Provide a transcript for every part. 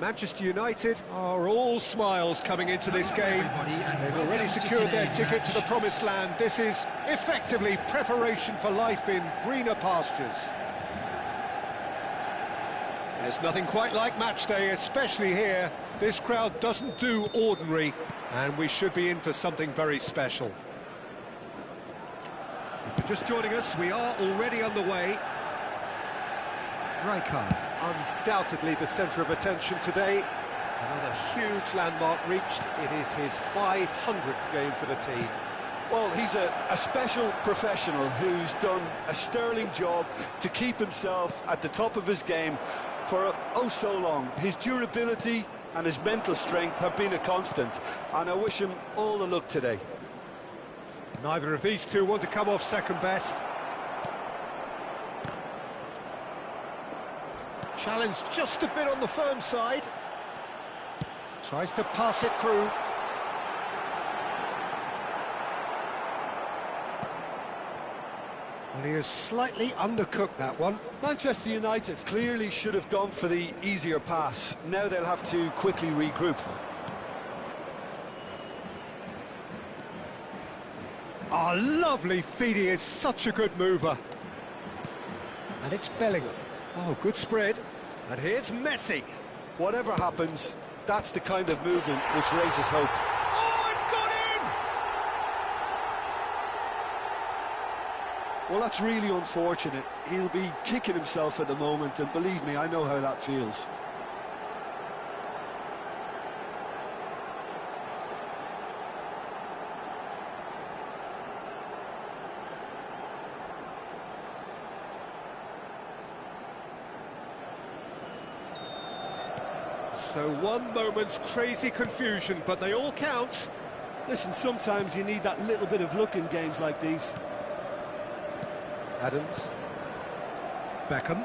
Manchester United are all smiles coming into this game. They've already secured their ticket to the promised land. This is effectively preparation for life in greener pastures. There's nothing quite like match day, especially here. This crowd doesn't do ordinary, and we should be in for something very special. If you're just joining us, we are already underway. Rijkaard, undoubtedly the centre of attention today. Another huge landmark reached. It is his 500th game for the team. Well, he's a special professional who's done a sterling job to keep himself at the top of his game for oh so long. His durability and his mental strength have been a constant, and I wish him all the luck today. Neither of these two want to come off second best. Challenge just a bit on the firm side. Tries to pass it through. And he has slightly undercooked that one. Manchester United clearly should have gone for the easier pass. Now they'll have to quickly regroup. Oh, lovely feed. He is such a good mover. And it's Bellingham. Oh, good spread. And here's Messi. Whatever happens, that's the kind of movement which raises hope. Oh, it's gone in! Well, that's really unfortunate. He'll be kicking himself at the moment, and believe me, I know how that feels. So one moment's crazy confusion, but they all count. Listen, sometimes you need that little bit of luck in games like these. Adams. Beckham.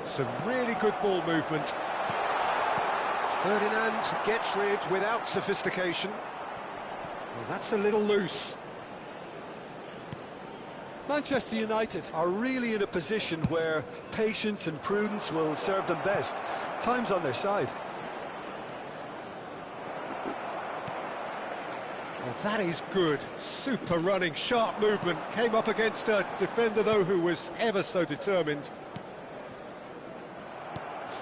Some really good ball movement. Ferdinand gets rid without sophistication. Well, that's a little loose. Manchester United are really in a position where patience and prudence will serve them best. Time's on their side. Well, that is good. Super running, sharp movement. Came up against a defender, though, who was ever so determined.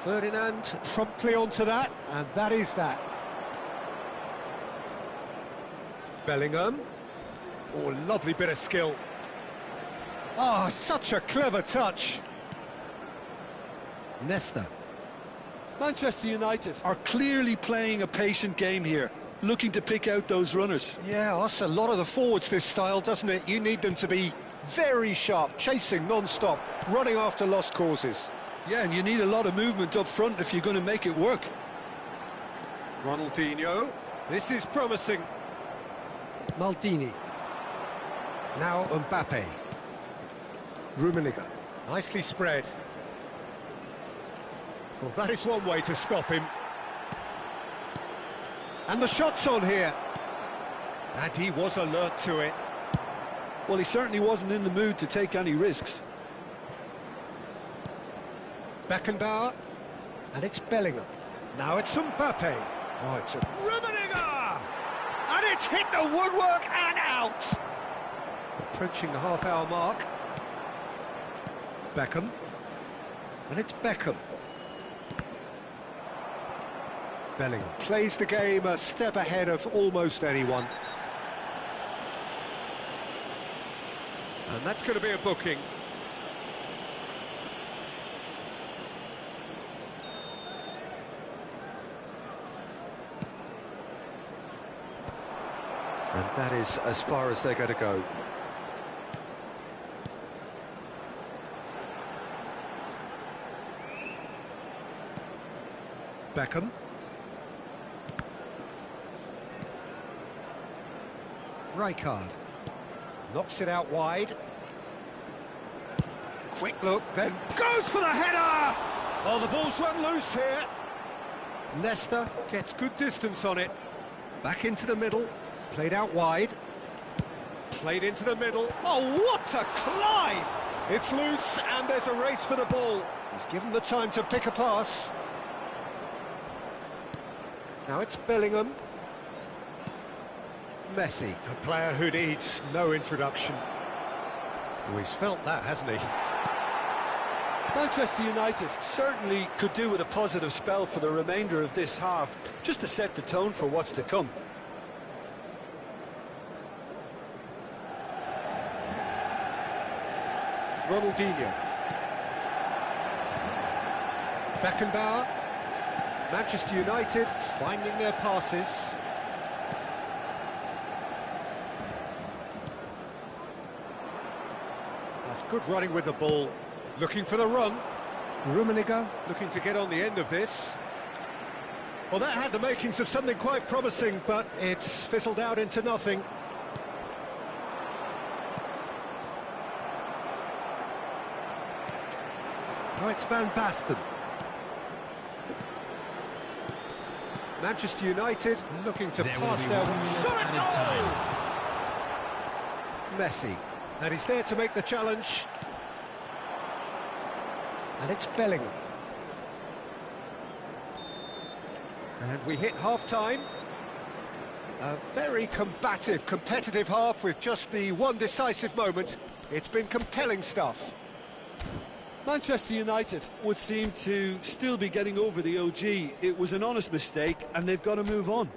Ferdinand promptly onto that, and that is that. Bellingham. Oh, lovely bit of skill. Oh, such a clever touch. Nesta. Manchester United are clearly playing a patient game here, looking to pick out those runners. Yeah, that's a lot of the forwards, this style, doesn't it? You need them to be very sharp, chasing non-stop, running after lost causes. Yeah, and you need a lot of movement up front if you're going to make it work. Ronaldinho. This is promising. Maldini. Now Mbappe. Rummenigge, nicely spread. Well, that is one way to stop him. And the shot's on here. And he was alert to it. Well, he certainly wasn't in the mood to take any risks. Beckenbauer. And it's Bellingham. Now it's Mbappe. Oh, it's a Rummenigge! And it's hit the woodwork and out. Approaching the half-hour mark. Beckham, and it's Beckham. Bellingham plays the game a step ahead of almost anyone. And that's going to be a booking. And that is as far as they're going to go. Beckham. Rijkaard. Knocks it out wide. Quick look, then goes for the header! Oh, the ball's run loose here. Nesta gets good distance on it. Back into the middle. Played out wide. Played into the middle. Oh, what a climb! It's loose, and there's a race for the ball. He's given the time to pick a pass. Now it's Bellingham. Messi, a player who needs no introduction. Oh, he's felt that, hasn't he? Manchester United certainly could do with a positive spell for the remainder of this half, just to set the tone for what's to come. Ronaldinho. Beckenbauer. Manchester United finding their passes. That's good running with the ball. Looking for the run. Rummenigge looking to get on the end of this. Well, that had the makings of something quite promising, but it's fizzled out into nothing. Now it's Van Basten. Manchester United looking to pass their shot goal! Messi, and he's there to make the challenge. And it's Bellingham. And we hit half-time. A very combative, competitive half with just the one decisive moment. It's been compelling stuff. Manchester United would seem to still be getting over the OG. It was an honest mistake, and they've got to move on.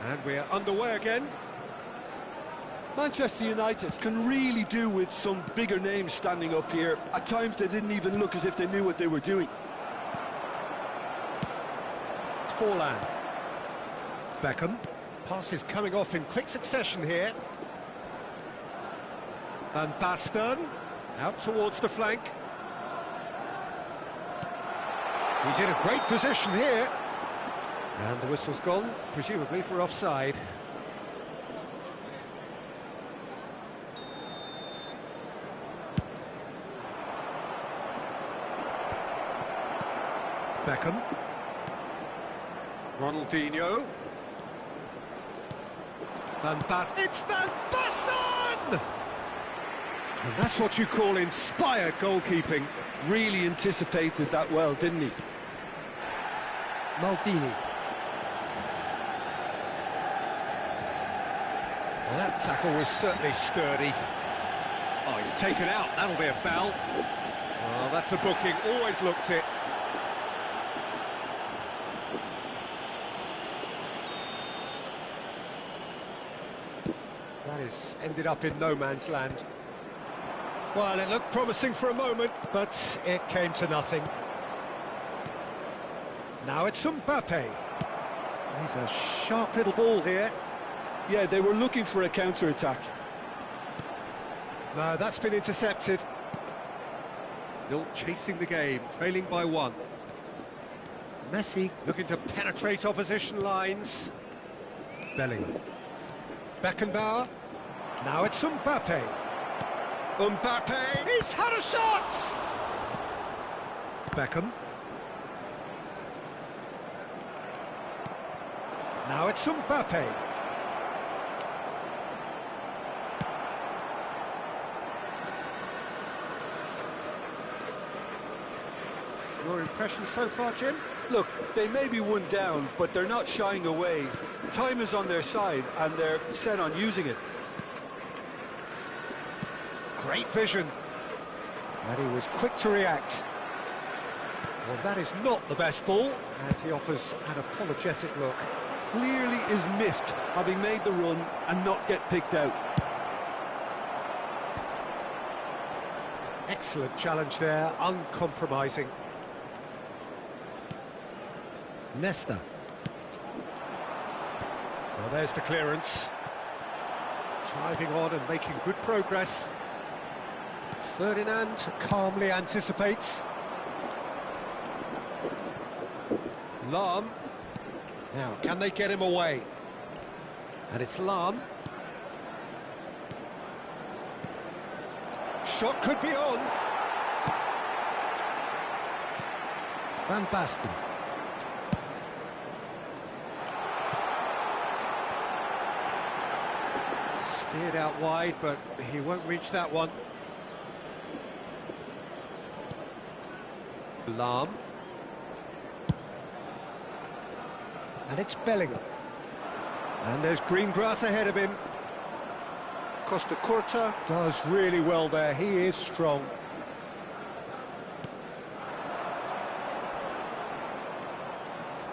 And we're underway again. Manchester United can really do with some bigger names standing up here. At times they didn't even look as if they knew what they were doing. Forlan. Beckham. Passes coming off in quick succession here. Van Basten. Out towards the flank. He's in a great position here. And the whistle's gone, presumably for offside. Beckham. Ronaldinho. Van Basten. It's Van Basten! And that's what you call inspired goalkeeping. Really anticipated that well, didn't he? Maldini. Well, that tackle was certainly sturdy. Oh, he's taken out. That'll be a foul. Oh, that's a booking. Always looked it. That is ended up in no man's land. Well, it looked promising for a moment, but it came to nothing. Now it's Mbappe. He's a sharp little ball here. Yeah, they were looking for a counter-attack. No, that's been intercepted. Still chasing the game, trailing by one. Messi looking to penetrate opposition lines. Bellingham. Beckenbauer. Now it's Mbappe. Mbappe! He's had a shot! Beckham. Now it's Mbappe. Your impression so far, Jim? Look, they may be one down, but they're not shying away. Time is on their side, and they're set on using it. Great vision. And he was quick to react. Well, that is not the best ball, and he offers an apologetic look. Clearly is miffed, having made the run and not get picked out. Excellent challenge there, uncompromising. Nesta. Well, there's the clearance. Driving on and making good progress. Ferdinand calmly anticipates. Lahm. Now, can they get him away? And it's Lahm. Shot could be on. Van Basten. Steered out wide, but he won't reach that one. Lahm. And it's Bellingham. And there's green grass ahead of him. Costa Curta does really well there. He is strong.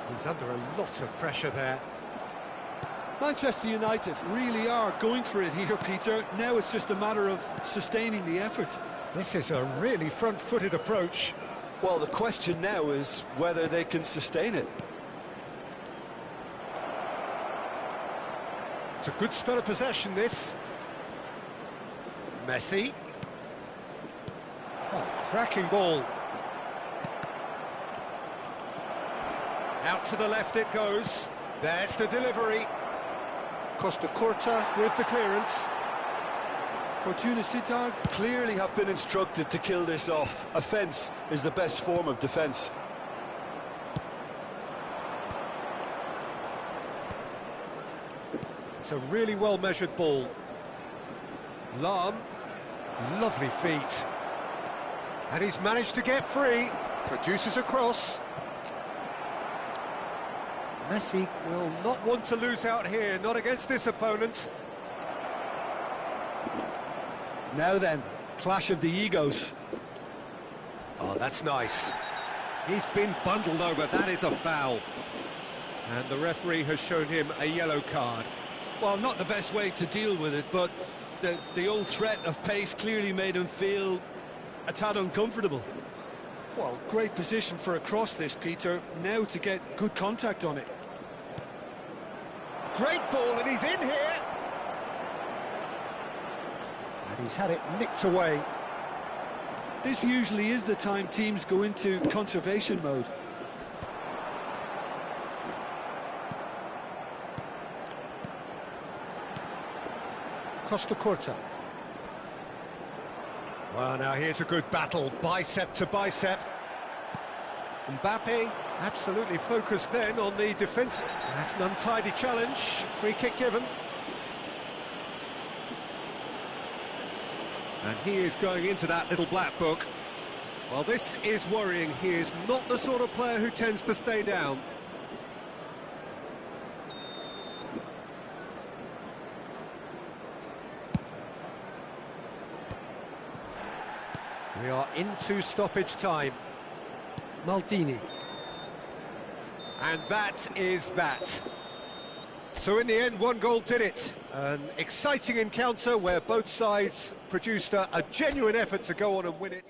He's under a lot of pressure there. Manchester United really are going for it here, Peter. Now it's just a matter of sustaining the effort. This is a really front-footed approach. Well, the question now is whether they can sustain it. It's a good spell of possession, this. Messi. Oh, cracking ball. Out to the left it goes. There's the delivery. Costa Curta with the clearance. Fortuna Sittard clearly have been instructed to kill this off. Offence is the best form of defence. It's a really well-measured ball. Lahm, lovely feet. And he's managed to get free. Produces a cross. Messi will not want to lose out here, not against this opponent. Now then, clash of the egos. Oh, that's nice. He's been bundled over, that is a foul. And the referee has shown him a yellow card. Well, not the best way to deal with it, but the old threat of pace clearly made him feel a tad uncomfortable. Well, great position for a cross this, Peter. Now to get good contact on it. Great ball, and he's in here. And he's had it nicked away. This usually is the time teams go into conservation mode. Costa Curta. Well, now here's a good battle, bicep to bicep. Mbappe absolutely focused then on the defence. That's an untidy challenge, free kick given. And he is going into that little black book. Well, this is worrying. He is not the sort of player who tends to stay down. We are into stoppage time. Maldini. And that is that. So in the end, one goal did it. An exciting encounter where both sides produced a genuine effort to go on and win it.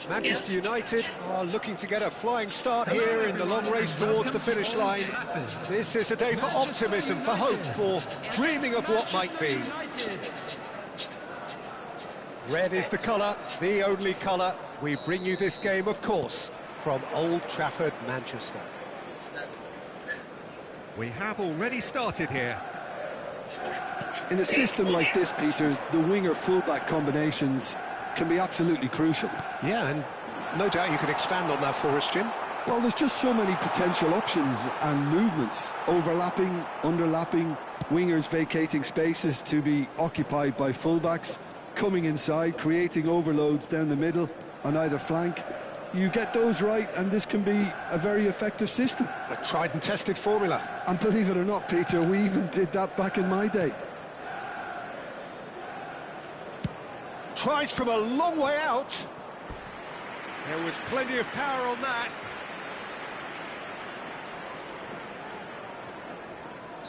Manchester United are looking to get a flying start here in the long race towards the finish line. This is a day for optimism, for hope, for dreaming of what might be. Red is the colour, the only colour. We bring you this game, of course, from Old Trafford, Manchester. We have already started here. In a system like this, Peter, the winger-fullback combinations can be absolutely crucial. Yeah, and no doubt you could expand on that for us, Jim. Well, there's just so many potential options and movements. Overlapping, underlapping, wingers vacating spaces to be occupied by fullbacks, coming inside, creating overloads down the middle on either flank. You get those right, and this can be a very effective system. A tried and tested formula. And believe it or not, Peter, we even did that back in my day. Tries from a long way out. There was plenty of power on that.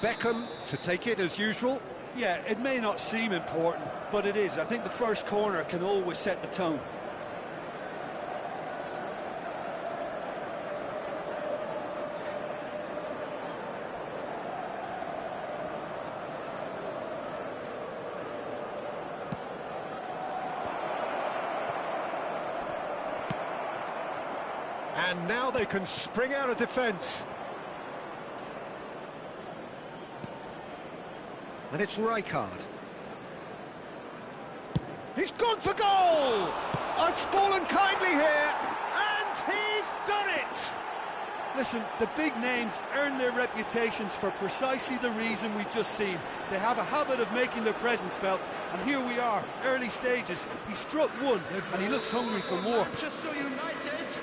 Beckham to take it as usual. Yeah, it may not seem important, but it is. I think the first corner can always set the tone. And now they can spring out of defence. And it's Rijkaard. He's gone for goal! Oh, it's fallen kindly here, and he's done it! Listen, the big names earn their reputations for precisely the reason we've just seen. They have a habit of making their presence felt, and here we are, early stages. He struck one, and he looks hungry for more.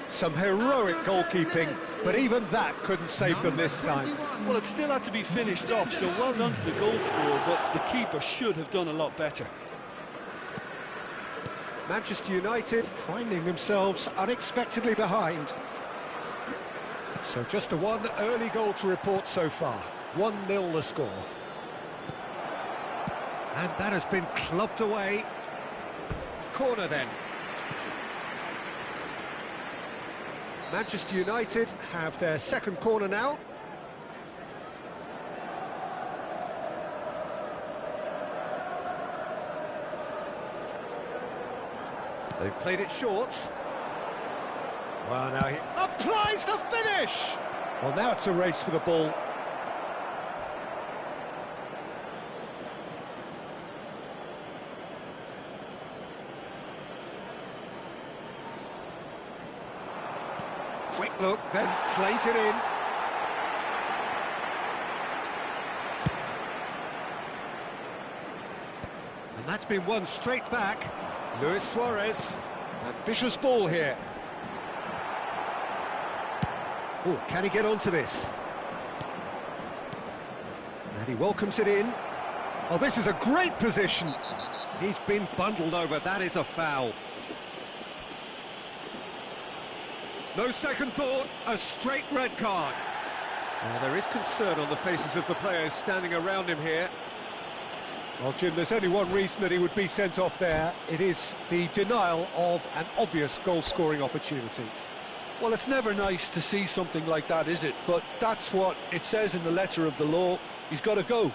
Some heroic goalkeeping, but even that couldn't save them this time. Well, it still had to be finished off, so well done to the goal scorer, but the keeper should have done a lot better. Manchester United finding themselves unexpectedly behind. So just the one early goal to report so far. 1-0 the score. And that has been clubbed away. Corner then. Manchester United have their second corner now. They've played it short. Well, now he applies the finish! Well, now it's a race for the ball. Quick look, then plays it in. And that's been won straight back. Luis Suarez, ambitious ball here. Oh, can he get onto this? And he welcomes it in. Oh, this is a great position. He's been bundled over, that is a foul. No second thought, a straight red card. Now, there is concern on the faces of the players standing around him here. Well, Jim, there's only one reason that he would be sent off there. It is the denial of an obvious goal-scoring opportunity. Well, it's never nice to see something like that, is it? But that's what it says in the letter of the law. He's got to go.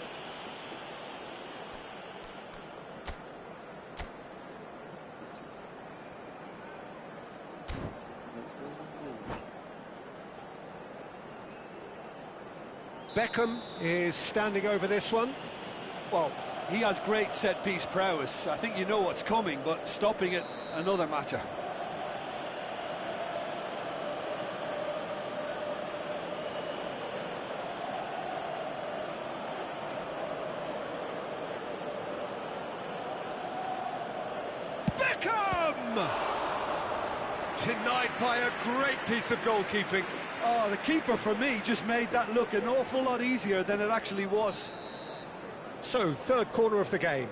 Beckham is standing over this one. Well, he has great set-piece prowess. I think you know what's coming, but stopping it, another matter. Beckham! Denied by a great piece of goalkeeping. Oh, the keeper, for me, just made that look an awful lot easier than it actually was. So, third corner of the game.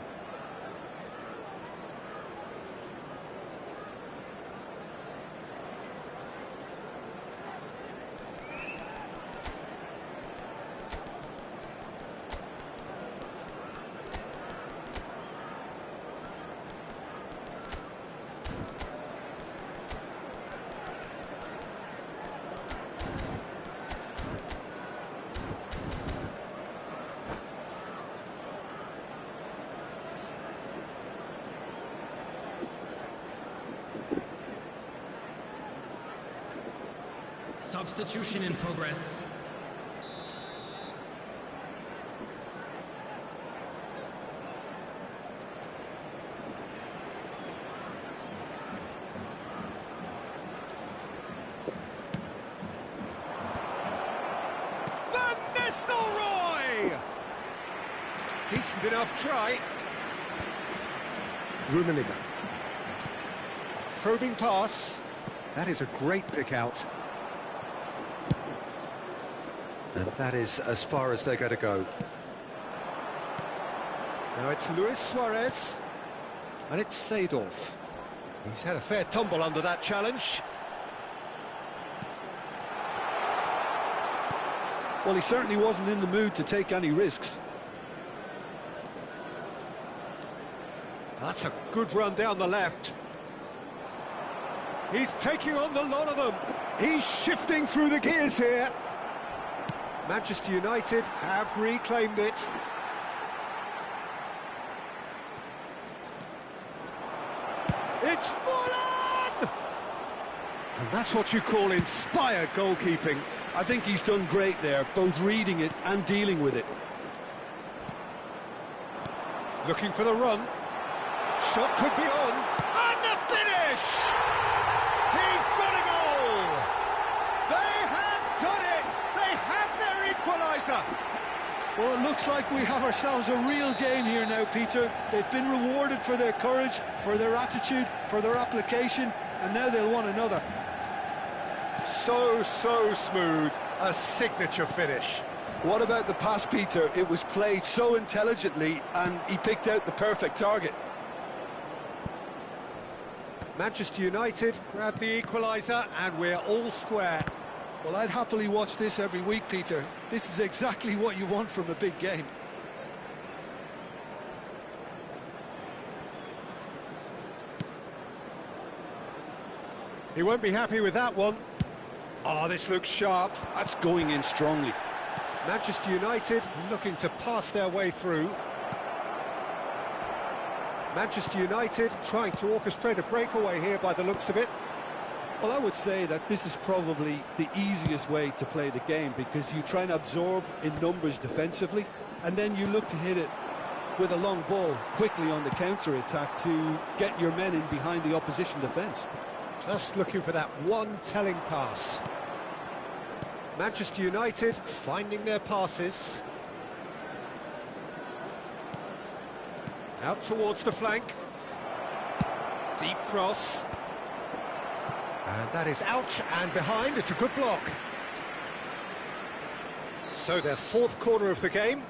Substitution in progress. Decent enough try. Rummenigge. Probing pass. That is a great pick out. And that is as far as they're going to go. Now it's Luis Suarez. And it's Seedorf. He's had a fair tumble under that challenge. Well, he certainly wasn't in the mood to take any risks. That's a good run down the left. He's taking on the lot of them. He's shifting through the gears here. Manchester United have reclaimed it. It's full on! And that's what you call inspired goalkeeping. I think he's done great there, both reading it and dealing with it. Looking for the run. Shot could be on. And the finish! He's got a goal! They have done it! They have their equaliser! Well, it looks like we have ourselves a real game here now, Peter. They've been rewarded for their courage, for their attitude, for their application, and now they'll want another. So smooth. A signature finish. What about the pass, Peter? It was played so intelligently, and he picked out the perfect target. Manchester United grab the equaliser, and we're all square. Well, I'd happily watch this every week, Peter. This is exactly what you want from a big game. He won't be happy with that one. Oh, this looks sharp. That's going in strongly. Manchester United looking to pass their way through. Manchester United trying to orchestrate a breakaway here by the looks of it. Well, I would say that this is probably the easiest way to play the game, because you try and absorb in numbers defensively, and then you look to hit it with a long ball quickly on the counter-attack to get your men in behind the opposition defence. Just looking for that one telling pass. Manchester United finding their passes. Out towards the flank. Deep cross. And that is out and behind. It's a good block. So their fourth corner of the game.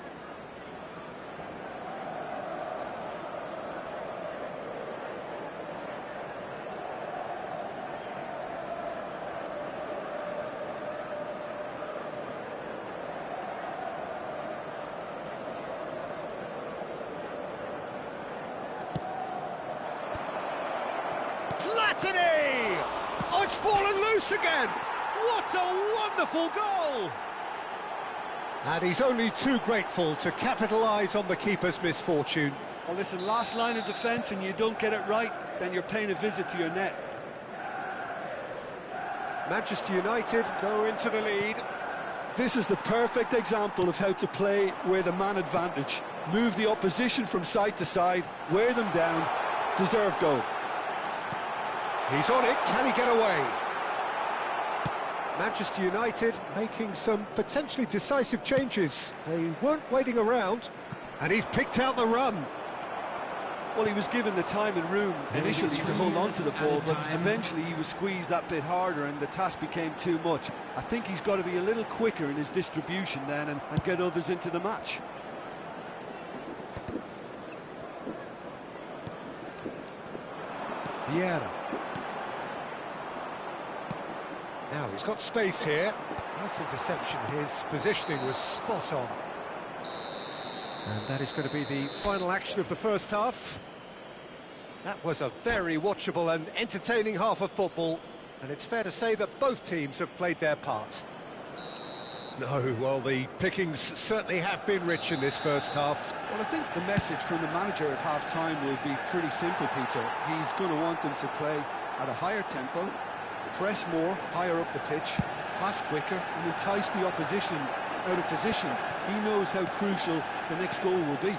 Oh, it's fallen loose again! What a wonderful goal! And he's only too grateful to capitalise on the keeper's misfortune. Well, listen, last line of defence and you don't get it right, then you're paying a visit to your net. Manchester United go into the lead. This is the perfect example of how to play with a man advantage. Move the opposition from side to side, wear them down, deserve goal. He's on it, can he get away? Manchester United making some potentially decisive changes. They weren't waiting around, and he's picked out the run. Well, he was given the time and room initially to hold on to the ball, but eventually he was squeezed that bit harder and the task became too much. I think he's got to be a little quicker in his distribution then and get others into the match. Vieira. Now he's got space here. Nice interception. His positioning was spot on. And that is going to be the final action of the first half. That was a very watchable and entertaining half of football, and it's fair to say that both teams have played their part. No, well, the pickings certainly have been rich in this first half. Well, I think the message from the manager at half-time will be pretty simple, Peter. He's going to want them to play at a higher tempo, press more, higher up the pitch, pass quicker and entice the opposition out of position. He knows how crucial the next goal will be.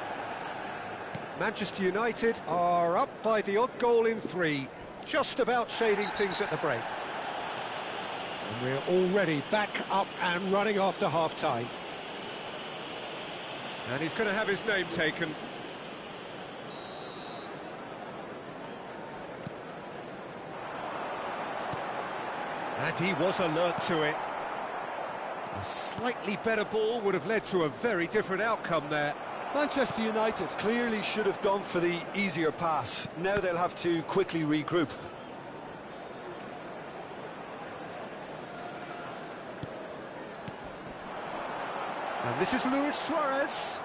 Manchester United are up by the odd goal in 3, just about shading things at the break. And we're already back up and running after half-time. And he's going to have his name taken. And he was alert to it. A slightly better ball would have led to a very different outcome there. Manchester United clearly should have gone for the easier pass. Now they'll have to quickly regroup. And this is Luis Suarez.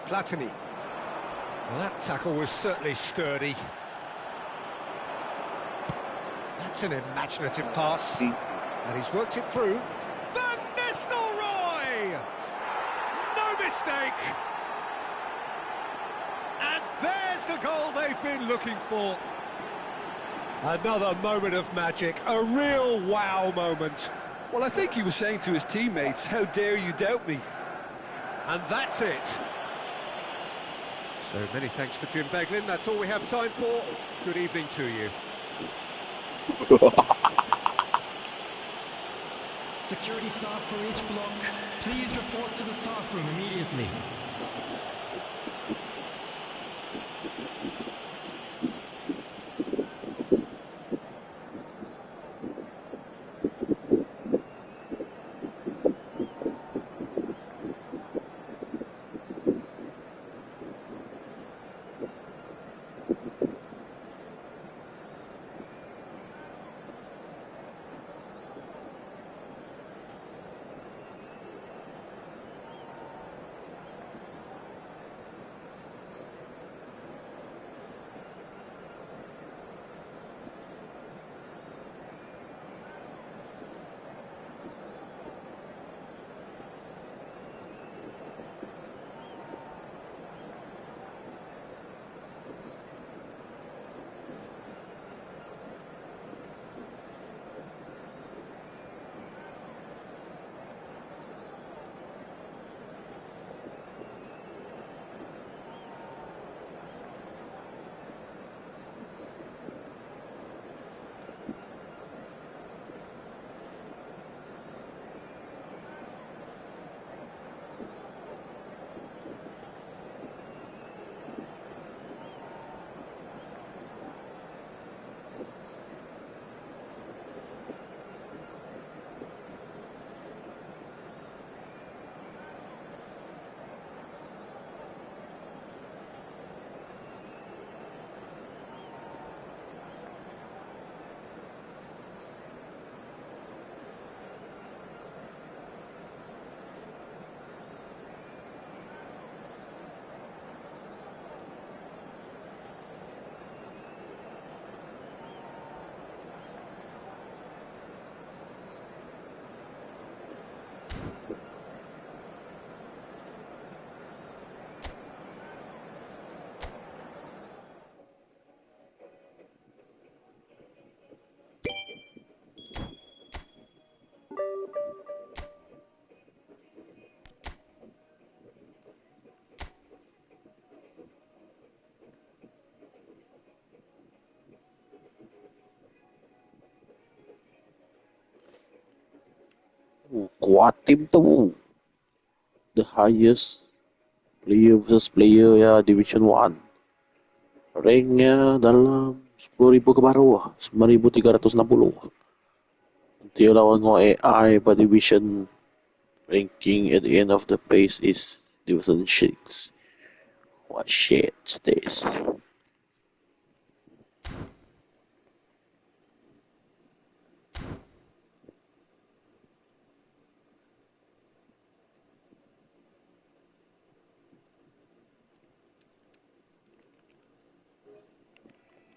Platini. Well, that tackle was certainly sturdy. That's an imaginative pass. And he's worked it through. Van Nistelrooy! No mistake! And there's the goal they've been looking for. Another moment of magic, a real wow moment. Well, I think he was saying to his teammates, how dare you doubt me? And that's it. So many thanks to Jim Beglin. That's all we have time for. Good evening to you. Security staff for each block, please report to the staff room immediately. Kuat tim tuh. The highest player versus player ya Division 1. Ranknya dalam 10.000 ke bawah, 9.360. Dia lawan ngo AI pada Division ranking at the end of the pace is Division 6. What shit is this?